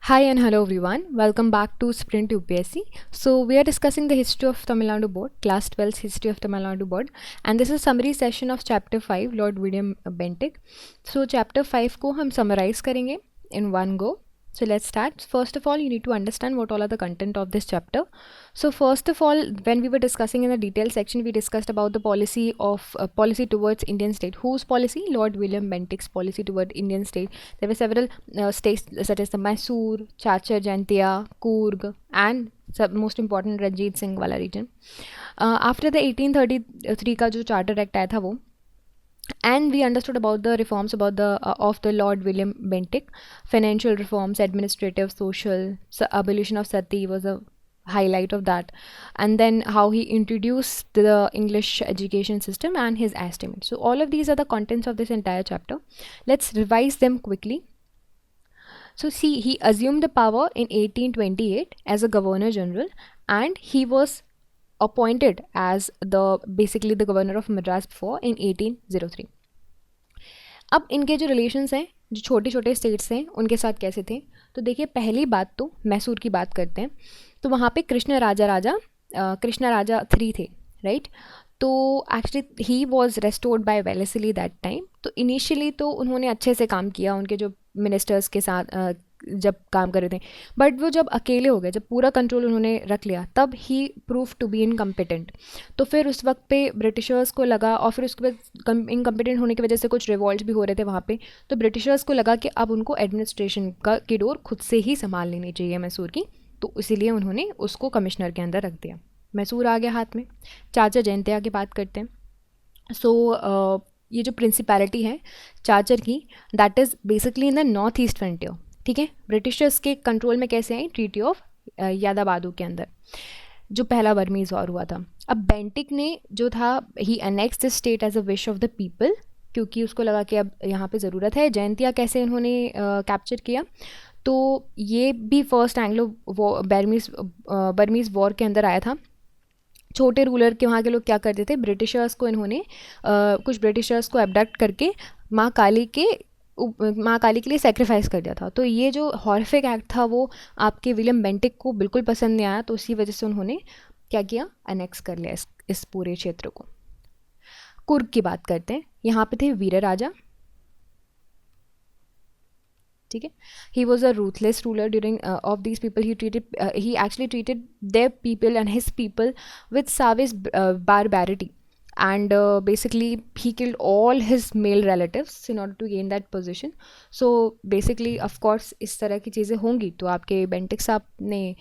Hi and hello everyone. Welcome back to Sprint UPSC. So we are discussing the history of Tamil Nadu Board, class 12 history of Tamil Nadu Board, and this is summary session of chapter 5 Lord William Bentinck. So chapter 5 को हम summarize करेंगे in one go. So let's start. First of all, you need to understand what all are the content of this chapter. So first of all, when we were discussing in the detail section, we discussed about the policy towards Indian state. Whose policy? Lord William Bentinck's policy toward Indian state. There were several states such as the Mysore, Chachar, Jaintia, Coorg, and most important Ranjit Singh वाला region. After the 1833 का जो Charter Act आया था वो, and we understood about the reforms about the of the Lord William Bentinck. Financial reforms, administrative, social, abolition of sati was a highlight of that, and then how he introduced the English education system and his estimate. So all of these are the contents of this entire chapter. Let's revise them quickly. So see, he assumed the power in 1828 as a governor general, and he was appointed as basically the governor of Madras before in 1803. अब इनके जो relations हैं, जो छोटे छोटे states हैं, उनके साथ कैसे थे, तो देखिए पहली बात तो मैसूर की बात करते हैं. तो वहाँ पे कृष्ण राजा 3 थे, राइट. तो actually he was restored by Wellesley that time. तो इनिशियली तो उन्होंने अच्छे से काम किया उनके जो मिनिस्टर्स के साथ जब काम कर रहे थे, बट वो जब अकेले हो गए, जब पूरा कंट्रोल उन्होंने रख लिया, तब ही प्रूव टू बी इनकम्पिटेंट. तो फिर उस वक्त पे ब्रिटिशर्स को लगा, और फिर उसके बाद इनकम्पिटेंट होने की वजह से कुछ रिवॉल्ट भी हो रहे थे वहाँ पे. तो ब्रिटिशर्स को लगा कि अब उनको एडमिनिस्ट्रेशन की डोर खुद से ही संभाल लेनी चाहिए मैसूर की. तो इसीलिए उन्होंने उसको कमिश्नर के अंदर रख दिया. मैसूर आ गया हाथ में. चाचर जयंतिया की बात करते हैं. सो ये जो प्रिंसिपैलिटी है चाचर की, that is basically in the north east frontier. ठीक है, ब्रिटिशर्स के कंट्रोल में कैसे आई? ट्रीटी ऑफ यादाबादू के अंदर, जो पहला बर्मीज वॉर हुआ था. अब बेंटिक ने जो था, he annex this state as a wish of the people, क्योंकि उसको लगा कि अब यहाँ पे ज़रूरत है. जयंतिया कैसे इन्होंने कैप्चर किया? तो ये भी फर्स्ट एंग्लो बर्मीज वॉर के अंदर आया था. छोटे रूलर के वहाँ के लोग क्या करते थे, ब्रिटिशर्स को इन्होंने कुछ ब्रिटिशर्स को एबडक्ट करके माँ काली के लिए सेक्रीफाइस कर दिया था. तो ये जो हॉरिफिक एक्ट था वो आपके विलियम बेंटिक को बिल्कुल पसंद नहीं आया. तो उसी वजह से उन्होंने क्या किया, अनेक्स कर लिया इस पूरे क्षेत्र को. कुर्ग की बात करते हैं. यहाँ पे थे वीर राजा. ठीक है, he was a ruthless ruler during of these people. He actually treated their people and his people with savage barbarity. And basically he killed all his male relatives in order to gain that position. So basically of course इस तरह की चीज़ें होंगी, तो आपके Bentinck साहब ने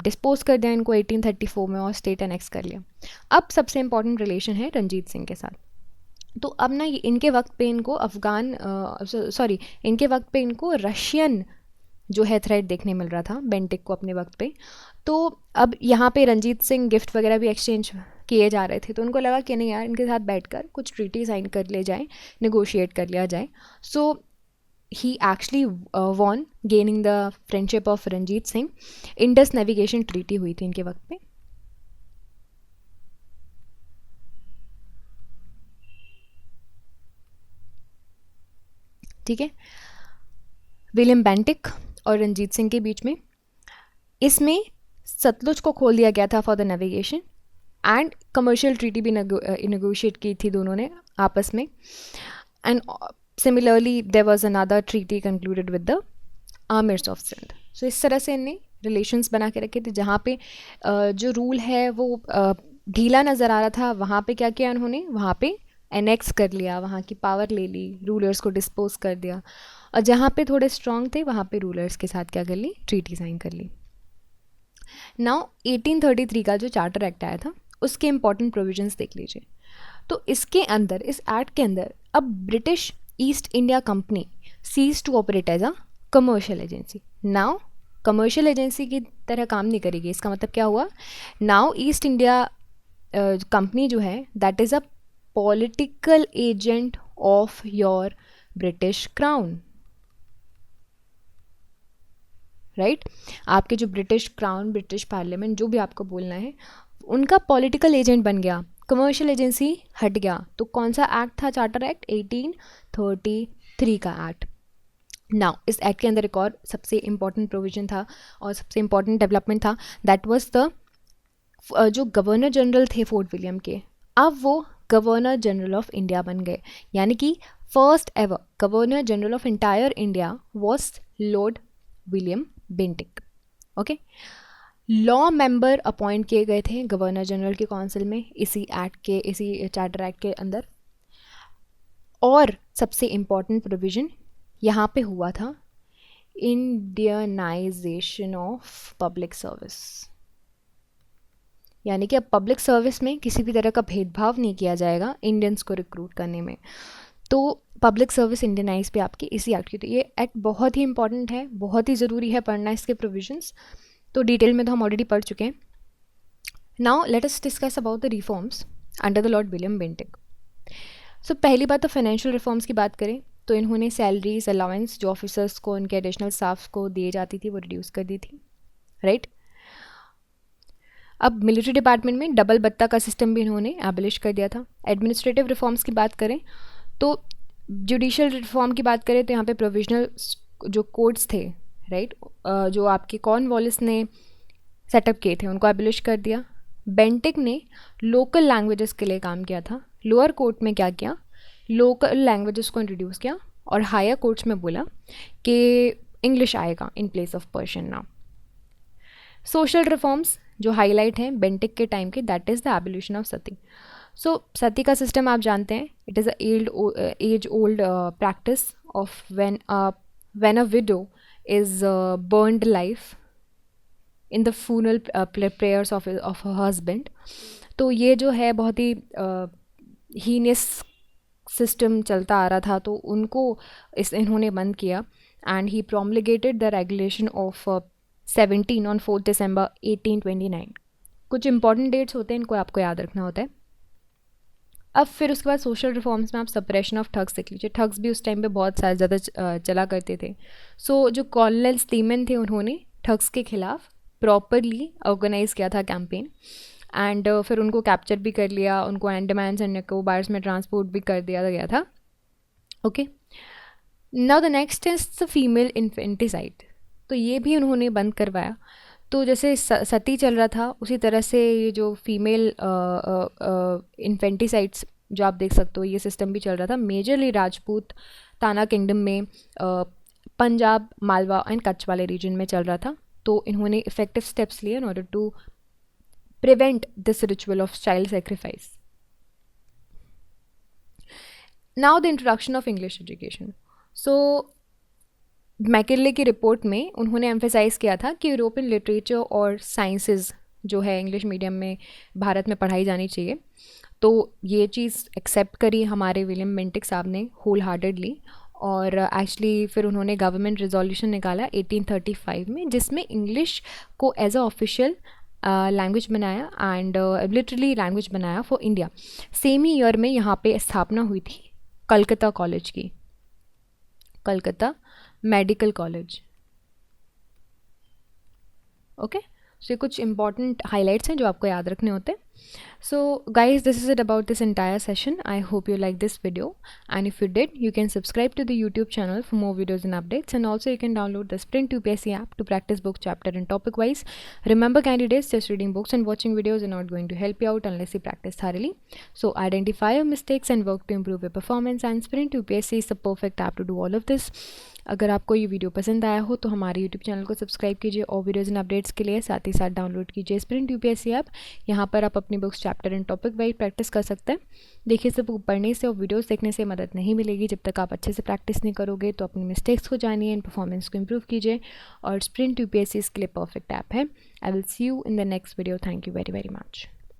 dispose कर दिया इनको 1834 में और स्टेट एनेक्स कर लिया. अब सबसे इम्पॉर्टेंट रिलेशन है रंजीत सिंह के साथ. तो अब ना इनके वक्त पे इनको इनके वक्त पे इनको रशियन जो है थ्रेड देखने मिल रहा था बेंटिक को अपने वक्त पे. तो अब यहाँ पे रंजीत सिंह गिफ्ट वगैरह भी एक्सचेंज किए जा रहे थे. तो उनको लगा कि नहीं यार, इनके साथ बैठकर कुछ ट्रीटी साइन कर ले जाए, नेगोशिएट कर लिया जाए. So he actually won gaining the friendship of Ranjit Singh. Indus navigation treaty हुई थी इनके वक्त पे. ठीक है, विलियम बेंटिक और रंजीत सिंह के बीच में इसमें सतलुज को खोल दिया गया था for the navigation, and commercial treaty भी नेगोशिएट की थी दोनों ने आपस में. And similarly there was another treaty concluded with the amirs of Sindh. So इस तरह से इन्हें रिलेशंस बना के रखे थे. जहाँ पे जो रूल है वो ढीला नज़र आ रहा था, वहाँ पे क्या किया उन्होंने, वहाँ पे एनेक्स कर लिया, वहाँ की पावर ले ली, रूलर्स को डिस्पोज कर दिया. और जहाँ पे थोड़े स्ट्रॉन्ग थे वहाँ पे रूलर्स के साथ क्या कर ली, ट्रीटी साइन कर ली. नाउ 1833 का जो चार्टर एक्ट आया था उसके इंपॉर्टेंट प्रोविजंस देख लीजिए. तो इसके अंदर, इस एक्ट के अंदर, अब British East India Company cease to operate as a commercial agency. Now commercial agency की तरह काम नहीं करेगी. इसका मतलब क्या हुआ, नाउ ईस्ट इंडिया कंपनी जो है that is a political agent of your British crown. Right, आपके जो ब्रिटिश क्राउन, ब्रिटिश पार्लियामेंट, जो भी आपको बोलना है, उनका पॉलिटिकल एजेंट बन गया. कमर्शियल एजेंसी हट गया. तो कौन सा एक्ट था? चार्टर एक्ट 1833 का एक्ट. नाउ इस एक्ट के अंदर एक और सबसे इम्पॉर्टेंट प्रोविजन था और सबसे इम्पॉर्टेंट डेवलपमेंट था, दैट वाज द जो गवर्नर जनरल थे फोर्ट विलियम के, अब वो गवर्नर जनरल ऑफ इंडिया बन गए। यानी कि first ever governor general of entire India was Lord William Bentinck. Okay, law member appoint किए गए थे गवर्नर जनरल के काउंसिल में इसी चार्टर एक्ट के अंदर। और सबसे इम्पॉर्टेंट प्रोविज़न यहाँ पे हुआ था, इंडियनाइजेशन ऑफ पब्लिक सर्विस। यानी कि अब पब्लिक सर्विस में किसी भी तरह का भेदभाव नहीं किया जाएगा इंडियंस को रिक्रूट करने में। तो पब्लिक सर्विस इंडियनाइज पे आपकी इसी एक्ट की। तो ये एक्ट बहुत ही इंपॉर्टेंट है, बहुत ही ज़रूरी है पढ़ना इसके प्रोविजंस। तो डिटेल में तो हम ऑलरेडी पढ़ चुके हैं। Now let us discuss about the reforms under the Lord William Bentinck. So पहली बात तो फाइनेंशियल रिफॉर्म्स की बात करें तो इन्होंने सैलरीज अलाउंस जो ऑफिसर्स को उनके एडिशनल स्टाफ को दिए जाती थी वो रिड्यूस कर दी थी, राइट। अब मिलिट्री डिपार्टमेंट में डबल बत्ता का सिस्टम भी इन्होंने एबलिश कर दिया था। एडमिनिस्ट्रेटिव रिफॉर्म्स की बात करें तो जुडिशियल रिफॉर्म की बात करें तो यहाँ पे प्रोविजनल जो कोर्ट्स थे, राइट, जो आपके कॉर्नवालिस ने सेटअप किए थे उनको एबलिश कर दिया। बेंटिक ने लोकल लैंग्वेजेस के लिए काम किया था। लोअर कोर्ट में क्या किया, लोकल लैंग्वेजेस को इंट्रोड्यूस किया और हायर कोर्ट्स में बोला कि इंग्लिश आएगा in place of Persian now. Social reforms जो हाईलाइट हैं बेंटिक के टाइम के, that is the abolition of sati. So sati का सिस्टम आप जानते हैं, it is as old practice of when a widow is burned life in the funeral prayers of a husband. तो ये जो है बहुत ही हीनियस सिस्टम चलता आ रहा था, तो उनको इन्होंने बंद किया and he promulgated the regulation of 17 on 4 December 1829। कुछ इंपॉर्टेंट डेट्स होते हैं, इनको आपको याद रखना होता है। अब फिर उसके बाद सोशल रिफॉर्म्स में आप सप्रेशन ऑफ ठग्स देख लीजिए। ठग्स भी उस टाइम पे बहुत ज़्यादा चला करते थे। सो जो कॉलोनल स्टीमन थे उन्होंने ठग्स के खिलाफ प्रॉपरली ऑर्गेनाइज किया था कैंपेन एंड फिर उनको कैप्चर भी कर लिया, उनको अंडमान एंड निकोबार्स में ट्रांसपोर्ट भी कर दिया गया था। Okay, now the next is the female infanticide. तो ये भी उन्होंने बंद करवाया। तो जैसे सती चल रहा था उसी तरह से ये जो फीमेल इन्फेंटिसाइड्स जो आप देख सकते हो ये सिस्टम भी चल रहा था। मेजरली राजपूत ताना किंगडम में, पंजाब, मालवा एंड कच्छ वाले रीजन में चल रहा था। तो इन्होंने इफेक्टिव स्टेप्स लिए in order to prevent this ritual of child sacrifice. Now the introduction of English education. So McKinley की रिपोर्ट में उन्होंने एम्फेसाइज किया था कि यूरोपियन लिटरेचर और साइंसेस जो है इंग्लिश मीडियम में भारत में पढ़ाई जानी चाहिए। तो ये चीज़ एक्सेप्ट करी हमारे विलियम बेंटिक साहब ने होल हार्टेडली। और एक्चुअली फिर उन्होंने गवर्नमेंट रिजोल्यूशन निकाला 1835 में, जिसमें इंग्लिश को एज अ ऑफिशियल लैंग्वेज बनाया एंड लिटरली लैंग्वेज बनाया for India. Same he year में यहाँ पे स्थापना हुई थी कलकत्ता कॉलेज की, कलकत्ता मेडिकल कॉलेज। ओके, सो ये कुछ इंपॉर्टेंट हाइलाइट्स हैं जो आपको याद रखने होते हैं। So guys, this is it about this entire session. I hope you liked this video, and if you did, you can subscribe to the YouTube channel for more videos and updates, and also you can download the Sprint UPSC app to practice book chapter and topic wise. Remember candidates, just reading books and watching videos are not going to help you out unless you practice thoroughly. So identify your mistakes and work to improve your performance, and Sprint UPSC is the perfect app to do all of this. अगर आपको ये video पसंद आया हो तो हमारे YouTube channel को subscribe कीजिए और वीडियोज़ एंड अपडेट्स के लिए साथ ही साथ डाउनलोड कीजिए स्प्रिंट यूपीएससी ऐप। यहाँ पर आप अपनी books chapter and topic wise practice कर सकते हैं। देखिए, सिर्फ पढ़ने से और वीडियोस देखने से मदद नहीं मिलेगी। जब तक आप अच्छे से प्रैक्टिस नहीं करोगे तो अपनी मिस्टेक्स को जानिए एंड परफॉर्मेंस को इम्प्रूव कीजिए। और स्प्रिंट यूपीएससी इसके लिए परफेक्ट ऐप है। I will see you in the next video. Thank you very very much.